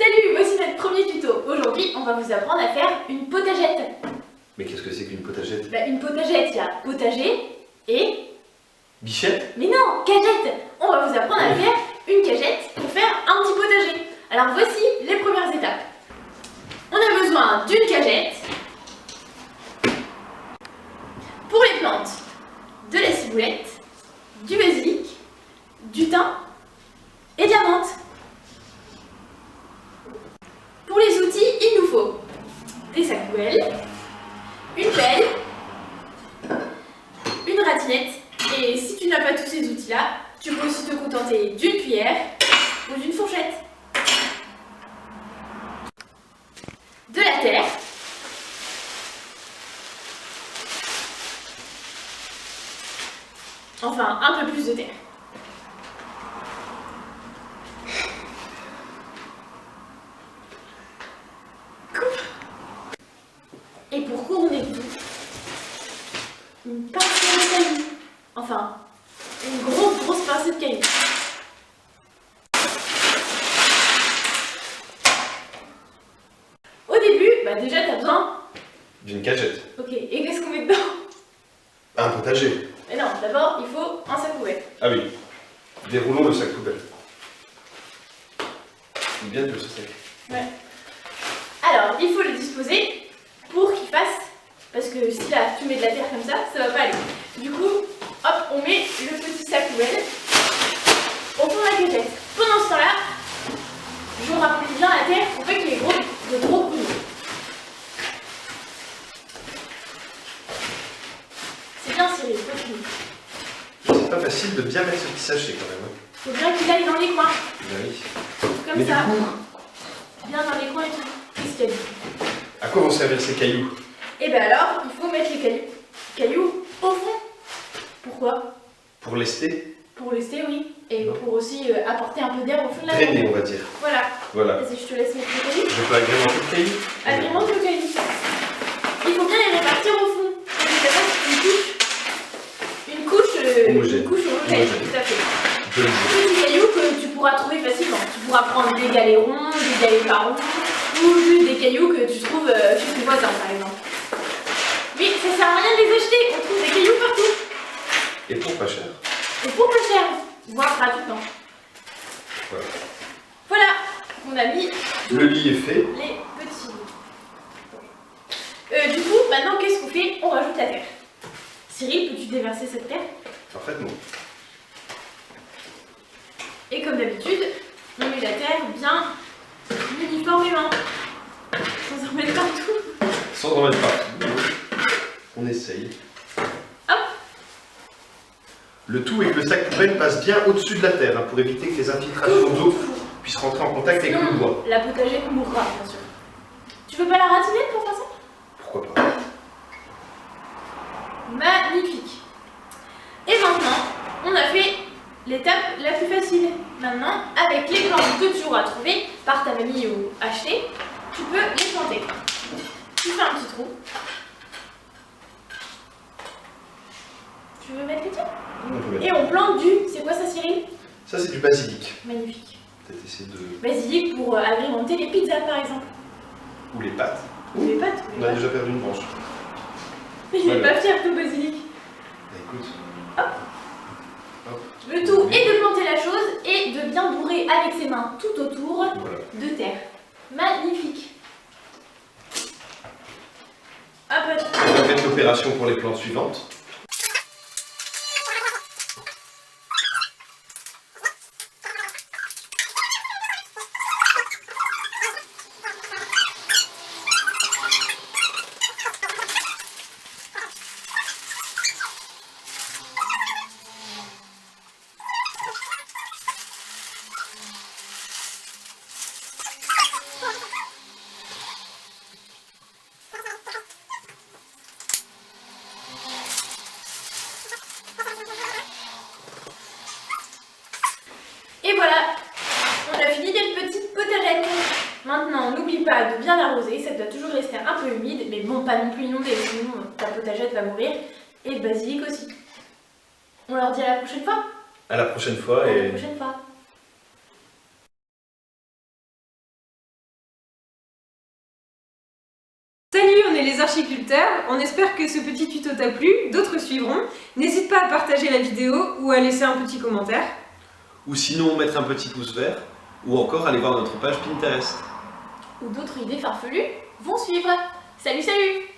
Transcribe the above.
Salut, voici notre premier tuto. Aujourd'hui, on va vous apprendre à faire une potagette. Mais qu'est-ce que c'est qu'une potagette? Une potagette, il y a potager et... Bichette? Mais non, cagette. On va vous apprendre à faire une cagette pour faire un petit potager. Alors voici les premières étapes. On a besoin d'une cagette. Pour les plantes, de la ciboulette, du basilic, du thym et de la menthe. Pour les outils, il nous faut des sacs poubelles, une pelle, une ratinette, et si tu n'as pas tous ces outils-là, tu peux aussi te contenter d'une cuillère ou d'une fourchette. De la terre, enfin un peu plus de terre. Et pour couronner le tout, une pincée de cailloux. Enfin, une grosse pincée de cailloux. Au début, déjà tu as besoin... D'une cagette. Ok, et qu'est-ce qu'on met dedans? Un potager. Mais non, d'abord il faut un sac poubelle. Ah oui. Déroulons le sac poubelle. Il est bien dur ce sac. Ouais. Alors, il faut le disposer pour qu'il fasse... Parce que si là, tu mets de la terre comme ça va pas aller. Du coup, hop, on met le petit sac poubelle au fond de la cagette. Pendant ce temps-là, je remplis bien la terre pour pas qu'il y ait de gros coups. C'est bien serré, continue. C'est pas facile de bien mettre ce petit sachet quand même. Faut bien qu'il aille dans les coins. Ben oui. Comme Mais ça. du coup, Bien dans les coins et tout. Qu'est-ce qu'il y a dit? à quoi vont servir ces cailloux? Et bien alors, il faut mettre les cailloux au fond. Pourquoi? Pour lester? Pour lester, oui. Et Non. pour aussi apporter un peu d'air au fond de la Drainer, maison. on va dire. Voilà. Voilà. Vas-y, je te laisse mettre les cailloux. Je peux agrémenter le caillou? Agrémente le caillou. Il faut bien les répartir au fond. Pour que ça fasse une couche Homogène. homogène. Tout à fait. Je le dis. Petits cailloux que tu pourras trouver facilement. Tu pourras prendre des galets ronds, des galets pas ronds, ou juste des cailloux que tu trouves chez tes voisins, par exemple. Mais ça sert à rien de les acheter, on trouve des cailloux partout. Et pour pas cher. Et pour pas cher, voire gratuitement. Voilà. Voilà, on a mis Le lit est fait. les petits. Du coup, maintenant, qu'est-ce qu'on fait? On rajoute la terre. Cyril, peux-tu déverser cette terre? Parfaitement. Et comme d'habitude, on met la terre bien uniformément. Sans en mettre partout. Sans en mettre partout. On essaye. Hop. Le tout est que le sac poubelle passe bien au-dessus de la terre pour éviter que les infiltrations d'eau puissent rentrer en contact avec le bois. La potagère mourra, bien sûr. Tu veux pas la ratinette pour faire ça? Pourquoi pas? Magnifique. Et maintenant, on a fait l'étape la plus facile. Maintenant, avec les plantes que tu auras trouvées par ta mamie ou achetées, tu peux les planter. Tu fais un petit trou. Tu veux mettre les tiens? On peut mettre. Et on plante du... C'est quoi ça, Cyril? Ça, c'est du basilic. Magnifique. Peut-être essayer de. Basilic pour agrémenter les pizzas, par exemple. Ou les pâtes. Ou les pâtes. On a déjà perdu une branche. Il n'est Voilà. pas fier, ton basilic. Bah, écoute. Hop. Hop. Le tout est de planter la chose et de bien bourrer avec ses mains tout autour Voilà. de terre. Magnifique. Hop, hop. On va faire l'opération pour les plantes suivantes. Et voilà, on a fini notre petite potagette. Maintenant, n'oublie pas de bien l'arroser, ça doit toujours rester un peu humide, mais bon, pas non plus inondé, sinon ta potagette va mourir. Et le basilic aussi. On leur dit à la prochaine fois. À la prochaine fois. À Et la prochaine fois. et les archiculteurs, on espère que ce petit tuto t'a plu, d'autres suivront. N'hésite pas à partager la vidéo ou à laisser un petit commentaire. Ou sinon mettre un petit pouce vert, ou encore aller voir notre page Pinterest. Ou d'autres idées farfelues vont suivre. Salut, salut!